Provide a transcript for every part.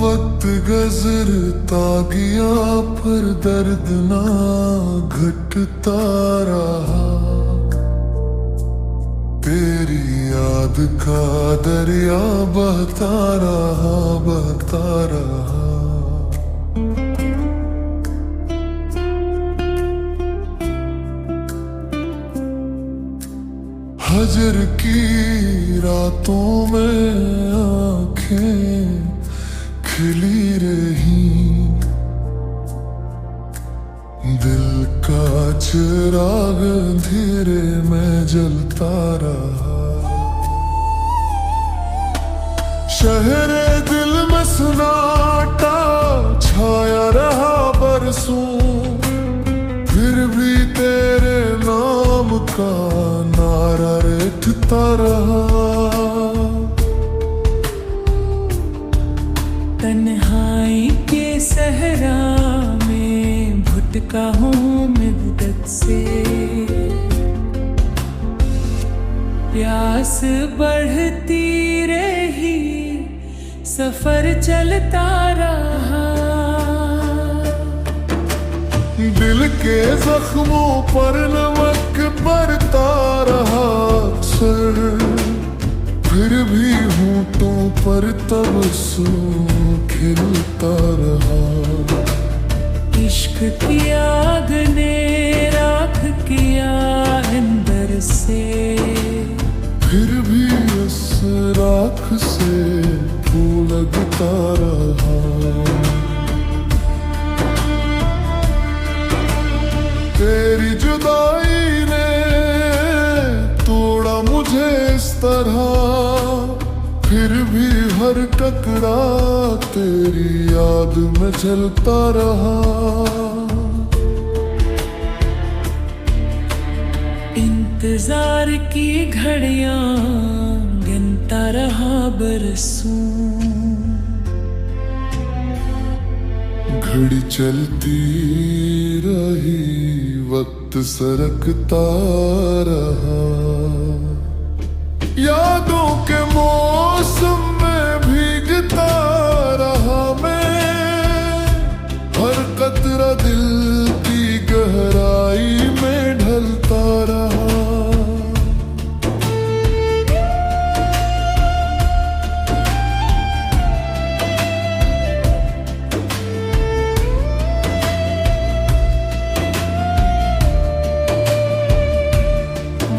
वक्त गुजरता गया पर दर्द ना घटता रहा। तेरी याद का दरिया बहता रहा, बहता रहा। हजर की रातों में आंखें खिली रही, दिल का चिराग धीरे में जलता रहा। शहरे दिल में सन्नाटा छाया रहा बरसों, फिर भी तेरे नाम का नारा रटता रहा। तन्हाई के सहरा में भटका हूँ मुद्दत से, प्यास बढ़ती रही, सफर चलता रहा। दिल के जख्मों पर नमक बरता रहा अक्सर, फिर भी होंठों पर तबस्सुम खिलता रहा। इश्क की आग ने राख किया अंदर से, फिर भी उस राख से फूल लगता रहा। तेरी जुदाई ने तोड़ा मुझे इस तरह, फिर भी हर टकरा तेरी याद में चलता रहा। इंतजार की घड़ियां गिनता रहा बरसों, घड़ी चलती रही, वक्त सरकता रहा। यादों के मौसम में भीगता रहा मैं, हर कतरा दिल की गहराई में ढलता रहा।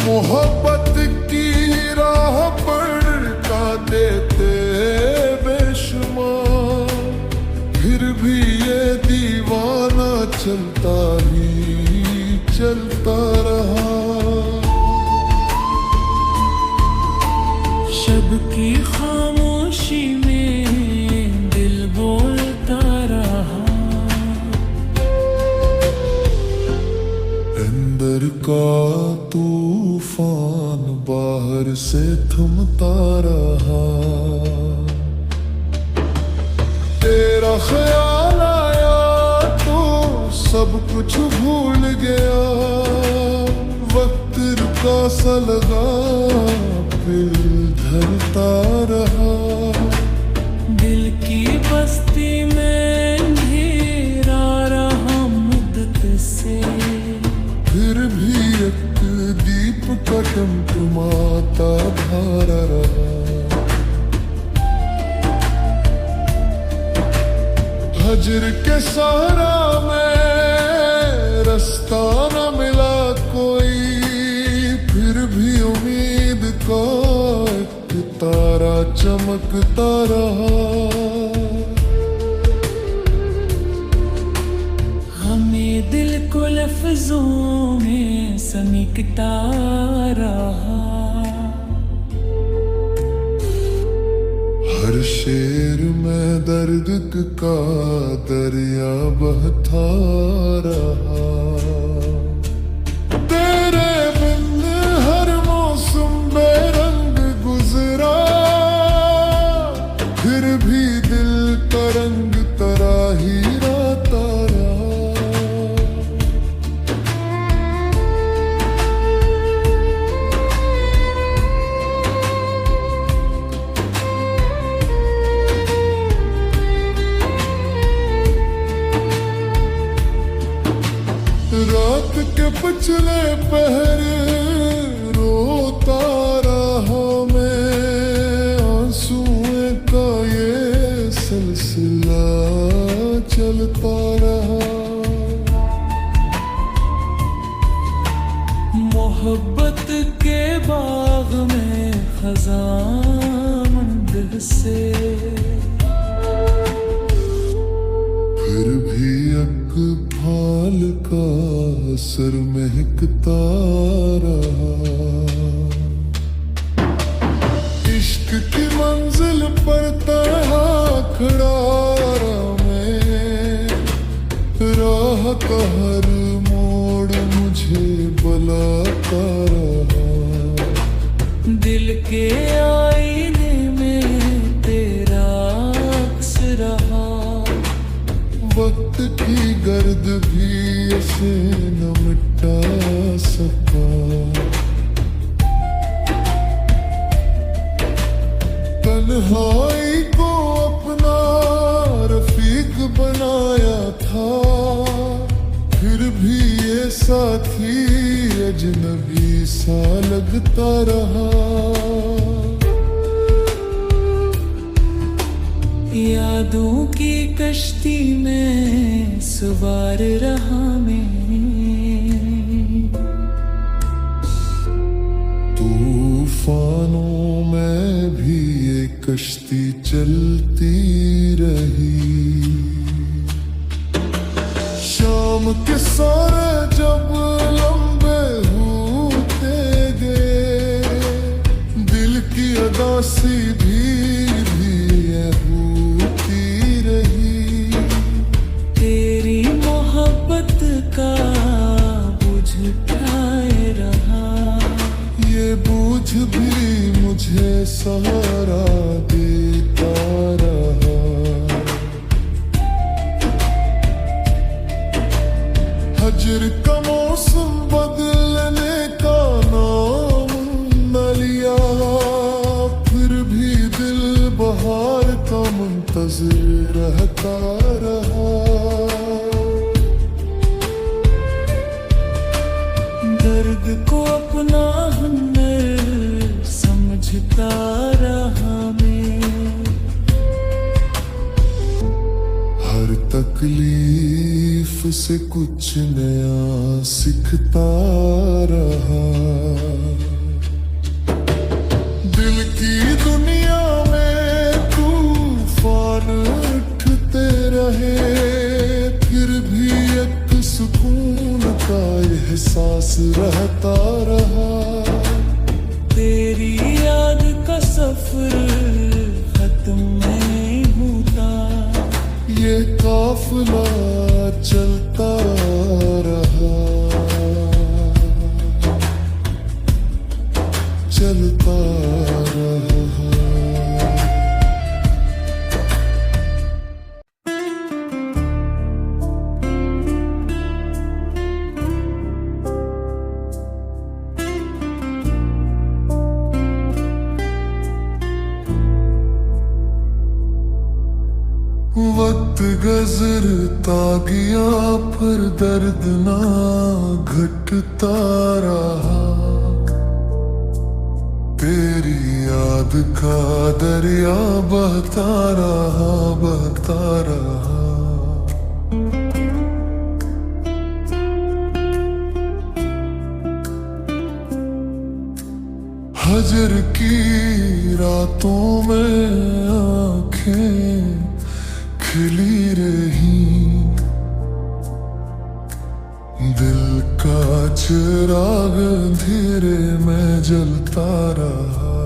मोहब्बत की राह पर का देते बेशुमार, फिर भी ये दीवाना चलता ही चलता रहा। शब की खामोशी में दिल बोलता रहा। अंदर का तूफान बाहर से थमता रहा। तेरा ख्याल आया तो सब कुछ भूल गया, वक्त रुका सा लगा फिर धरता रहा। दिल की बस्ती में अंधेरा रहा मुद्दत से, फिर भी एक दीप का टमटमाता धारा रहा। हजर के सहारा में रास्ता न मिला कोई, फिर भी उम्मीद का एक तारा चमकता रहा। हमें दिल को लफ्जों में समेटता रहा। हर शेर में दर्द का दरिया बहता रहा। तेरे बिन हर मौसम बेरंग गुजरा, फिर भी दिल का रंग तराही राता रहा। के पिछले पहरे रोता रहा मैं, आंसुओं का ये सिलसिला चलता रहा। मोहब्बत के बाग में खजामंद से फिर भी एक फाल का असर महकता रहा। इश्क की मंजिल पर तन्हा खड़ा रहा मैं, राह का हर मोड़ मुझे बुलाता रहा। दिल के आईने में तेरा अक्स रहा। वक्त की गर्द भी इसे न मिटा सका। तन्हाई को अपना रफीक बनाया था, फिर भी ये साथी अजनबी सा लगता रहा। यादों की कश्ती में सवार रहा मैं, तूफानों में भी ये कश्ती चलती रही। शाम के सारे जब लंबे होते गए, दिल की अदा सीधी भी ये होती रही। तेरी मोहब्बत का बुझ पाए रहा। ये बोझ भी मुझे सहारा देता रहा। हजर का मौसम बदलने का नाम न लिया, फिर भी दिल बहार का मुंतजिर रहता रहा। दर्द को अपना हुनर समझता रहा मैं, हर तकलीफ से कुछ नया सीखता रहा। दिल की दुनिया में तूफान उठते रहे, फिर भी एक सुकून का एहसास रहता रहा। तेरी याद का सफर खत्म नहीं होता। ये काफिला चलता रहा, चलता रहा। वक्त गुजरता गया पर दर्द ना घटता रहा। तेरी याद का दरिया बहता रहा, बहता रहा। हजर की रातों में आंखें खिली रही, दिल का चिराग धीरे में जलता रहा।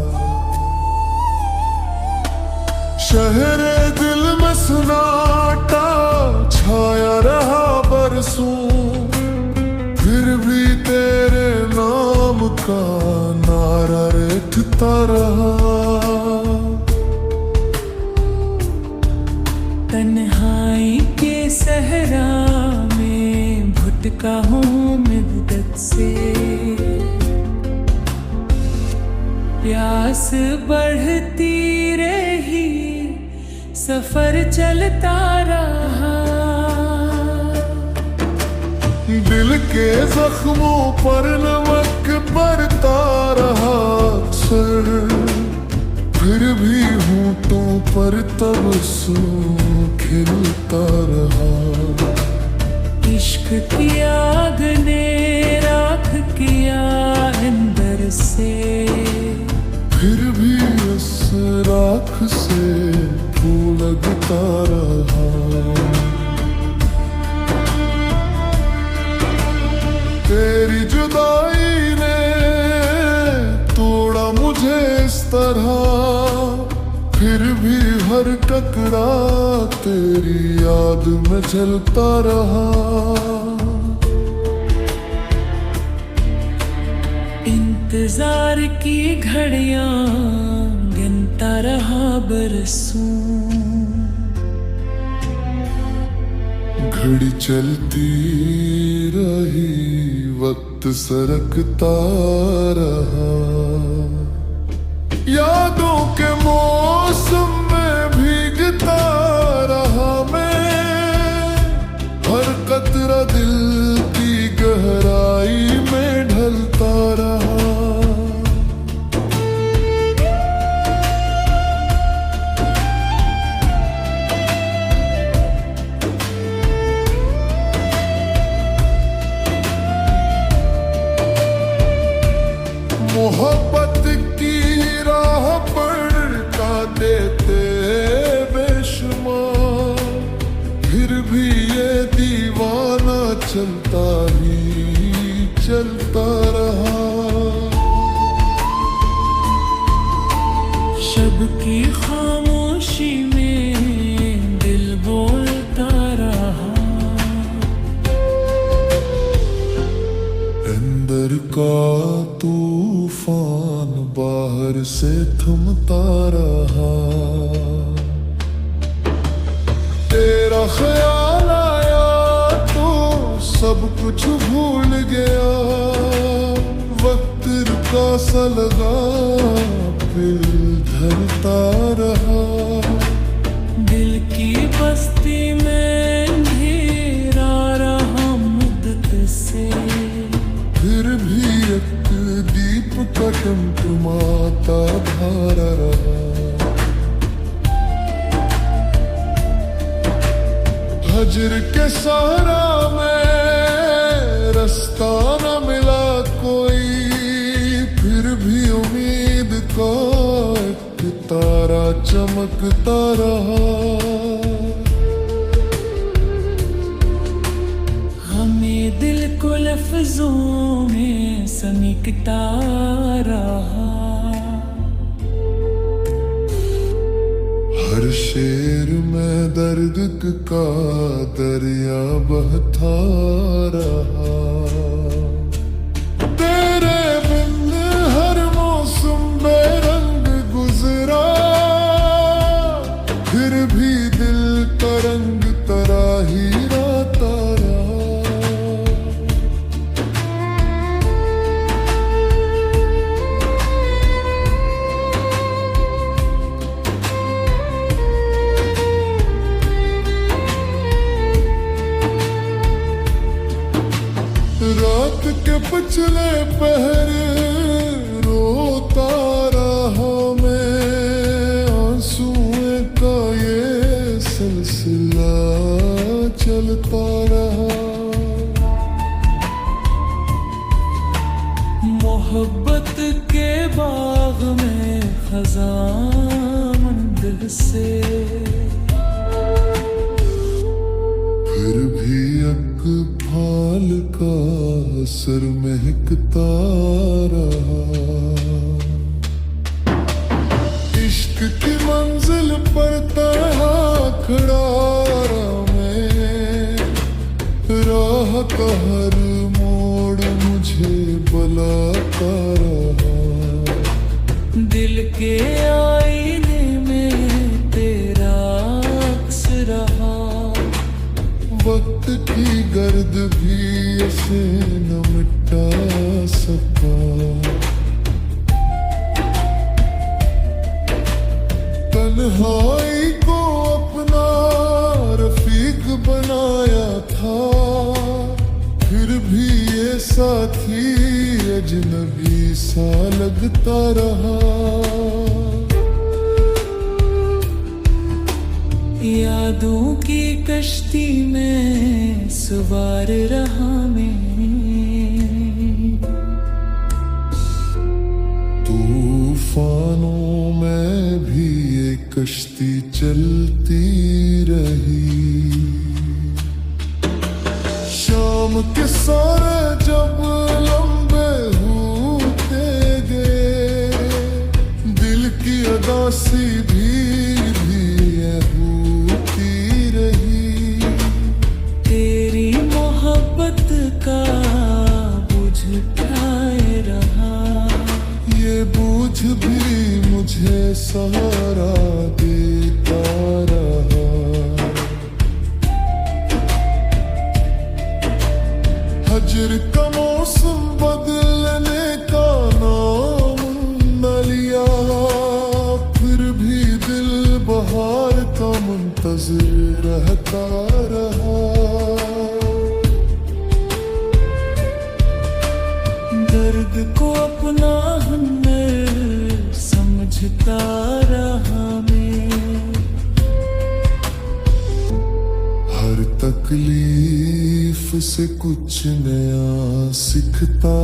शहरे दिल में सन्नाटा छाया रहा बरसों, फिर भी तेरे नाम का नारा रटता रहा। तन्हाई के सहरा में भटका हूँ मुद्दत से, प्यास बढ़ती रही सफर चलता रहा। दिल के जख्मों पर नमक बरता रहा अक्सर, फिर भी होंठों पर तबस्सुम खिलता रहा। इश्क की आग ने राख किया अंदर से, फिर भी इस राख से फूल लगता रहा। तेरी जुदाई ने तोड़ा मुझे इस तरह, फिर भी हर टकरा तेरी याद में चलता रहा। इंतजार की घड़ियां गिनता रहा बरसों, घड़ी चलती रही वक्त सरकता रहा। यादों के मौसम में भीगता रहा मैं, हर कतरा दिल की गहराई में ढलता रहा। मोहब्बत की राह पर का देते बेशुमार, फिर भी ये दीवाना चलता ही चलता रहा। शब की खामोशी में दिल बोलता रहा, अंदर का तूफान बाहर से थमता रहा। तेरा ख्याल आया तो सब कुछ भूल गया, वक्त रुका सा लगा फिर धरता रहा। दिल की बस्ती में अंधेरा रहा मुद्दत से, फिर भी एक दीप का टमटमाता धारा रहा। हजर के सहारा में रास्ता न मिला कोई, फिर भी उम्मीद का एक तारा चमकता रहा। हमें दिल को लफ्जों में समेटता रहा, हर शेर में दर्द का दरिया बहता रहा। तेरे बिन हर मौसम बेरंग गुजरा, फिर भी दिल का रंग तराही राता रहा। रात के पिछले पहर रोता रहा मैं, आंसुओं का ये सिलसिला चलता रहा। मोहब्बत के बाग में खज़ां मंदिर से, फिर भी एक फाल का असर महकता रहा। इश्क की मंजिल पर तन्हा खड़ा रहा मैं, राह का हर मोड़ मुझे बुलाता रहा। दिल के आईने में तेरा अक्स रहा, वक्त की गर्द भी ऐसे न मिटा सका। तन्हाई को अपना रफीक बनाया था, फिर साथी अजनबी सा लगता रहा। यादों की कश्ती में सवार रहा मैं, तूफानों में भी ये कश्ती चलती रही। शाम के सारे जब लंबे होते गए, दिल की अदासी भी ये होती रही। तेरी मोहब्बत का बुझ खाए रहा, ये बोझ भी मुझे सहारा देता रहा। हजर का मौसम बदलने का नाम न लिया, फिर भी दिल बहार का मुंतजिर रहता रहा। दर्द को अपना हुनर समझता रहा मैं, हर तकलीफ से कुछ नया सीखता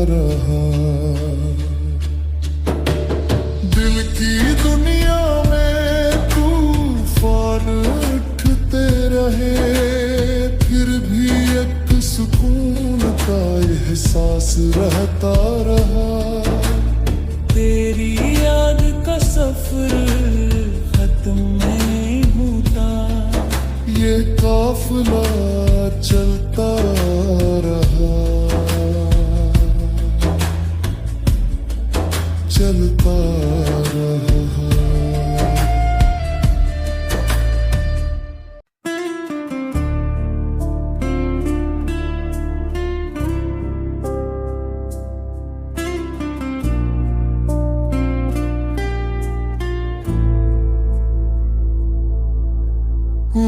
रहा। दिल की दुनिया में तूफान उठते रहे, फिर भी एक सुकून का एहसास रहता रहा। तेरी याद का सफर खत्म नहीं होता, ये काफिला चलता रहा, चलता रहा।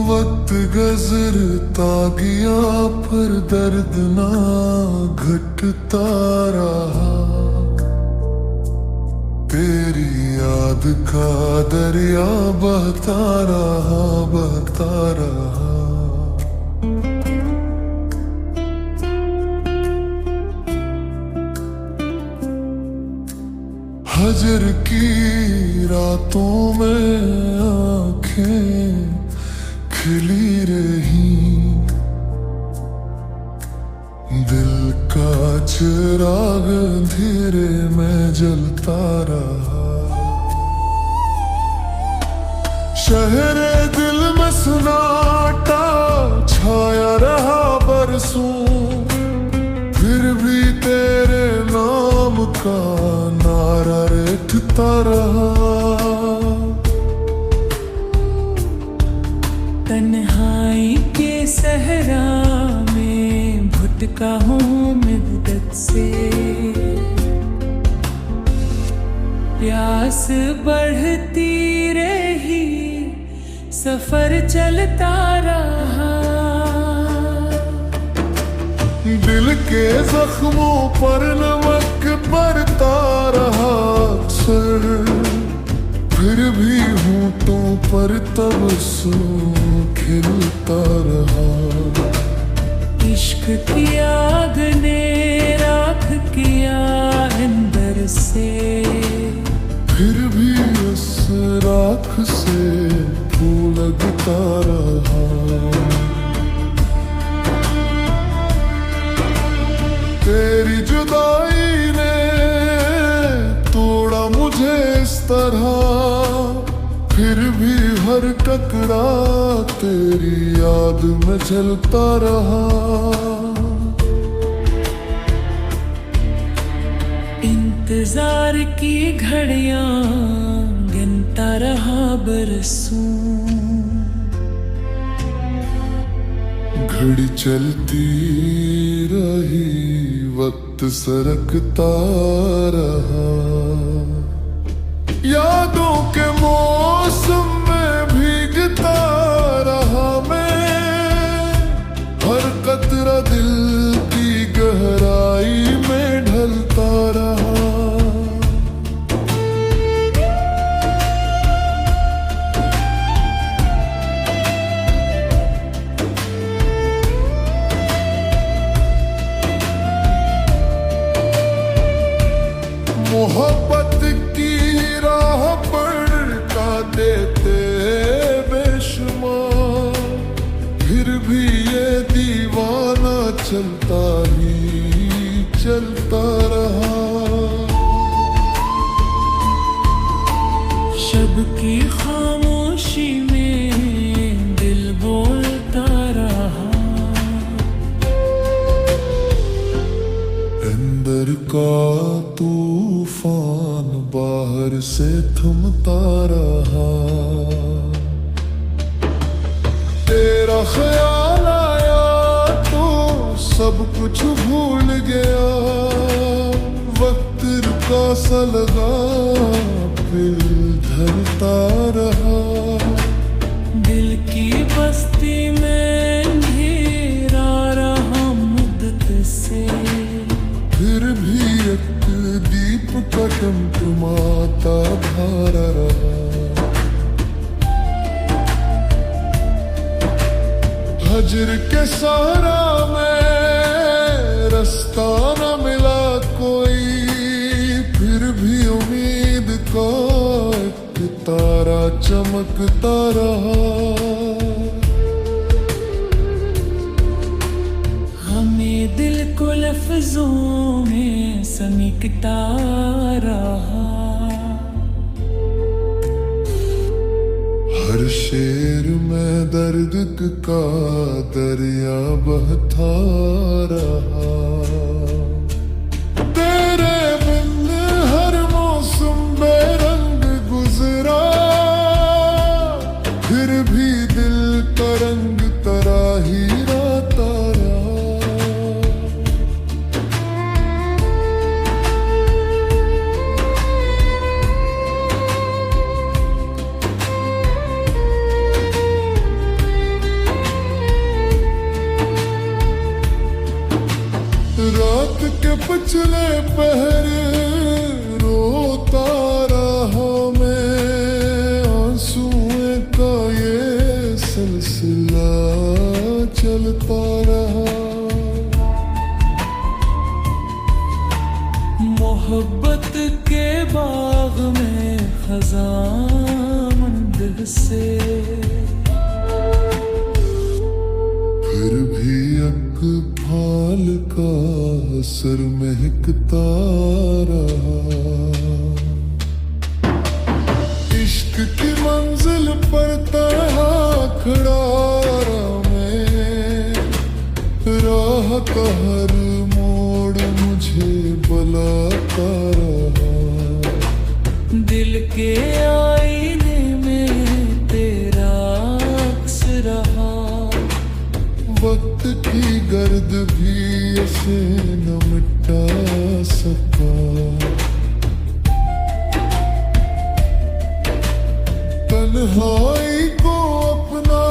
वक्त गुजरता गया पर दर्द ना घटता रहा। तेरी याद का दरिया बहता रहा, बहता रहा। हजर की रातों में आंखें खिली रही, दिल का चिराग धीरे में जलता रहा। शहरे दिल में सन्नाटा छाया रहा बरसों, फिर भी तेरे नाम का नारा रटता रहा। तन्हाई के सहरा में भटका हूँ मुद्दत से, प्यास बढ़ती रही सफर चलता रहा। दिल के जख्मों पर नमक बरता रहा अक्सर, फिर भी होंठों पर तबस्सुम खिलता रहा। इश्क की आग ने राख किया अंदर से, फिर भी उस राख से फूल लगता रहा। तेरी जुदाई ने तोड़ा मुझे इस तरह, फिर भी हर टकरा तेरी याद में चलता रहा। इंतजार की घड़ियां गिनता रहा बरसों, घड़ी चलती रही वक्त सरकता रहा। यादों के मौसम में भीगता रहा मैं, हर कतरा दिल की गहरा फिर भी ये दीवाना चलता ही चलता रहा। शब की खामोशी में दिल बोलता रहा। अंदर का तूफान बाहर से थमता रहा। तेरा ख्याल आया तो सब कुछ भूल गया। वक्त रुका सा लगा फिर धरता रहा। दिल की बस्ती में अंधेरा रहा मुद्दत से। फिर भी एक दीप का टमटमाता धारा रहा। हजर के सहारा में रास्ता न मिला कोई। फिर भी उम्मीद का एक तारा चमकता रहा। हमें दिल को लफ्जों में समेटता रहा। हर शेर में दर्द का दरिया बहता रहा। तेरे बिन हर मौसम बेरंग गुजरा। फिर भी दिल का रंग तराही राता रहा। रात के पिछले पहरे रोता रहा मैं। आंसुओं का ये सिलसिला चलता रहा। मोहब्बत के बाग में खजामंद से। फिर भी एक फाल का असर महकता रहा। इश्क की मंजिल पर तरह खड़ा रहा मैं। राह का हर मोड़ मुझे बुलाता रहा। दिल के आईने में तेरा अक्स रहा। वक्त की गर्द भी ऐसे न मिटा सका। तन्हाई को अपना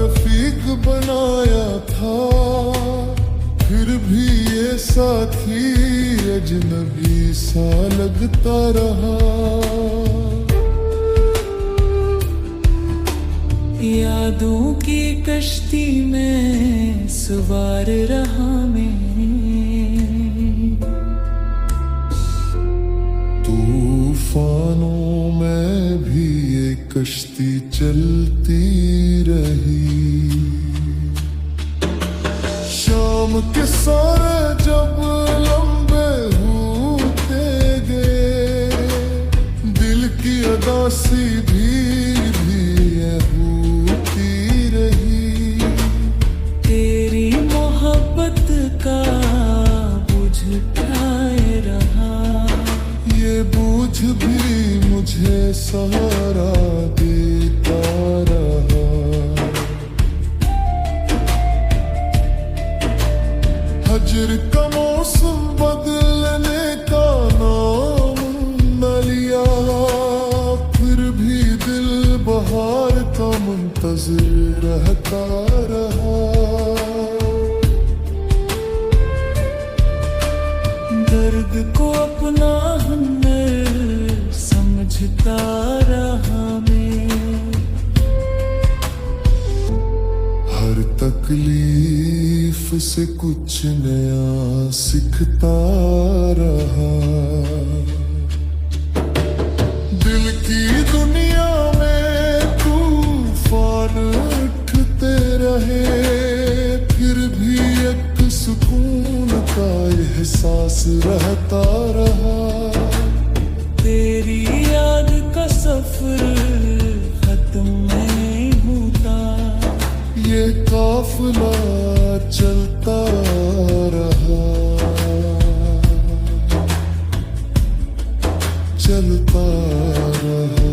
रफीक बनाया था। फिर भी ये साथी अजनबी सा लगता रहा। यादों की कश्ती में सवार रहा मैं। तूफानों में भी ये कश्ती चलती रही। शाम के सारे जब लंबे होते गए। दिल की अदासी भी होती रही। तेरी मोहब्बत का बुझ खाए रहा। ये बोझ भी मुझे सहारा देता रहा। हजर का मौसम बदलने का नाम न लिया। फिर भी दिल बहार का मुंतजिर रहता रहा। दर्द को अपना हमदर्द समझता रहा मैं। हर तकलीफ से कुछ नया सीखता रहा। दिल की दुनिया में तूफान उठते रहे। रहे फिर भी एक सुकून का एहसास रहता रहा। तेरी याद का सफर खत्म नहीं होता, ये काफिला चलता रहा, चलता रहा।